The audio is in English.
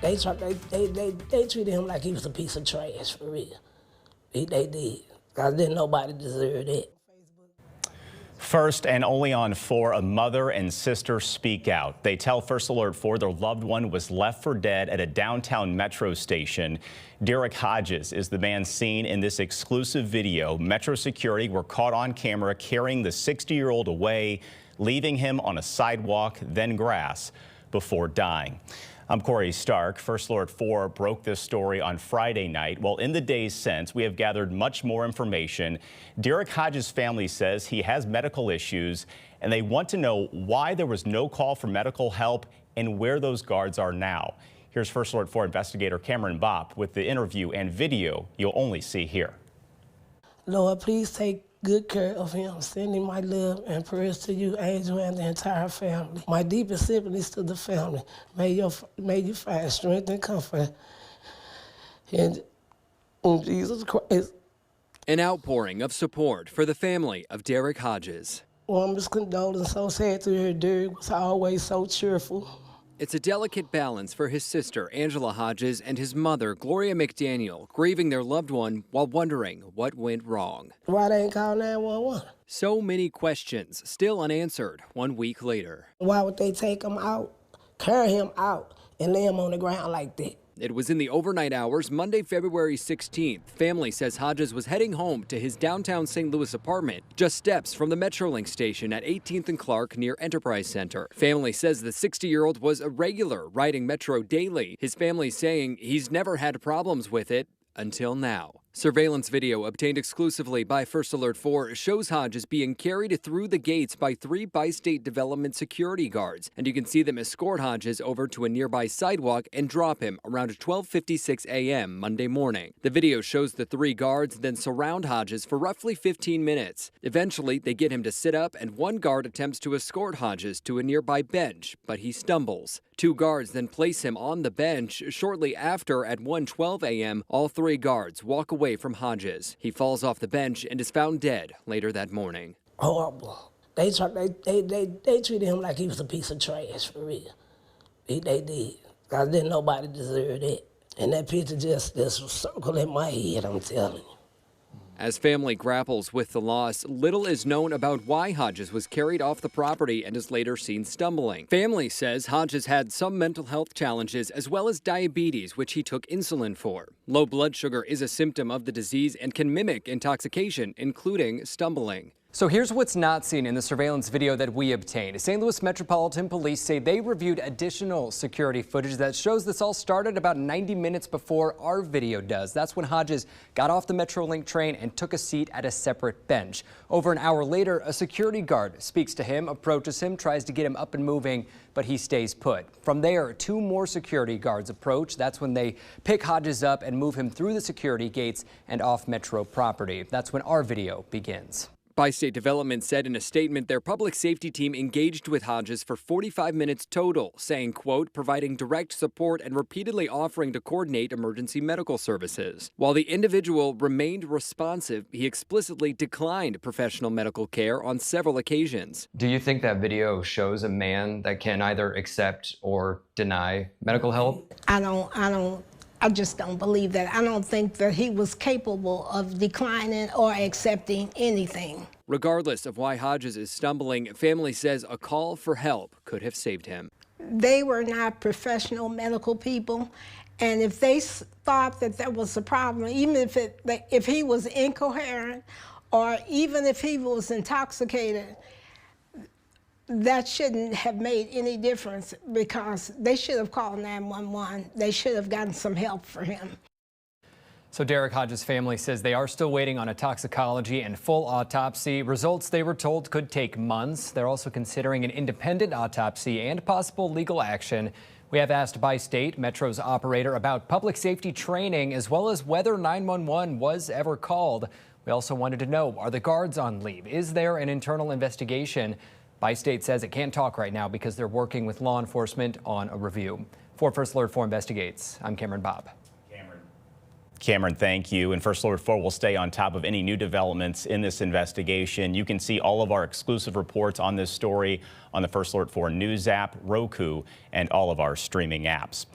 They treated him like he was a piece of trash, for real. They did. Because didn't nobody deserve it. First and only on 4, a mother and sister speak out. They tell First Alert 4 their loved one was left for dead at a downtown metro station. Derrick Hodges is the man seen in this exclusive video. Metro security were caught on camera carrying the 60-year-old away, leaving him on a sidewalk, then grass, before dying. I'm Corey Stark. First Alert 4 broke this story on Friday night. Well, in the days since, we have gathered much more information. Derrick Hodges' family says he has medical issues, and they want to know why there was no call for medical help and where those guards are now. Here's First Alert 4 investigator Cameron Bopp with the interview and video you'll only see here. Lord, please take good care of him. Sending my love and prayers to you, Angel, and the entire family. My deepest sympathies to the family. May you find strength and comfort in Jesus Christ. An outpouring of support for the family of Derrick Hodges. Warmest condolence. So sad to hear Derrick was always so cheerful. It's a delicate balance for his sister, Angela Hodges, and his mother, Gloria McDaniel, grieving their loved one while wondering what went wrong. Why they ain't call 911? So many questions still unanswered 1 week later. Why would they take him out, carry him out, and lay him on the ground like that? It was in the overnight hours, Monday, February 16th. Family says Hodges was heading home to his downtown St. Louis apartment, just steps from the MetroLink station at 18th and Clark near Enterprise Center. Family says the 60-year-old was a regular riding Metro daily. His family saying he's never had problems with it until now. Surveillance video obtained exclusively by First Alert 4 shows Hodges being carried through the gates by 3 Bi-State Development security guards, and you can see them escort Hodges over to a nearby sidewalk and drop him around 12:56 a.m. Monday morning. The video shows the 3 guards then surround Hodges for roughly 15 minutes. Eventually, they get him to sit up, and 1 guard attempts to escort Hodges to a nearby bench, but he stumbles. 2 guards then place him on the bench. Shortly after, at 1:12 a.m., all 3 guards walk away from Hodges. He falls off the bench and is found dead later that morning. Horrible. They treated him like he was a piece of trash, for real. They did. Because didn't nobody deserve it. And that picture just circled in my head, I'm telling you. As family grapples with the loss, little is known about why Hodges was carried off the property and is later seen stumbling. Family says Hodges had some mental health challenges as well as diabetes, which he took insulin for. Low blood sugar is a symptom of the disease and can mimic intoxication, including stumbling. So here's what's not seen in the surveillance video that we obtained. St. Louis Metropolitan Police say they reviewed additional security footage that shows this all started about 90 minutes before our video does. That's when Hodges got off the MetroLink train and took a seat at a separate bench. Over an hour later, a security guard speaks to him, approaches him, tries to get him up and moving, but he stays put. From there, 2 more security guards approach. That's when they pick Hodges up and move him through the security gates and off Metro property. That's when our video begins. Bi-State Development said in a statement their public safety team engaged with Hodges for 45 minutes total, saying, quote, providing direct support and repeatedly offering to coordinate emergency medical services. While the individual remained responsive, he explicitly declined professional medical care on several occasions. Do you think that video shows a man that can either accept or deny medical help? I just don't believe that. I don't think that he was capable of declining or accepting anything. Regardless of why Hodges is stumbling, family says a call for help could have saved him. They were not professional medical people, and if they thought that there was a problem, even if he was incoherent or even if he was intoxicated, that shouldn't have made any difference because they should have called 911. They should have gotten some help for him. So Derrick Hodges' family says they are still waiting on a toxicology and full autopsy. Results, they were told, could take months. They're also considering an independent autopsy and possible legal action. We have asked Bi-State, Metro's operator, about public safety training as well as whether 911 was ever called. We also wanted to know, are the guards on leave? Is there an internal investigation? Bi-State says it can't talk right now because they're working with law enforcement on a review. For First Alert 4 Investigates, I'm Cameron Bopp. Cameron, thank you. And First Alert 4 will stay on top of any new developments in this investigation. You can see all of our exclusive reports on this story on the First Alert 4 News app, Roku, and all of our streaming apps.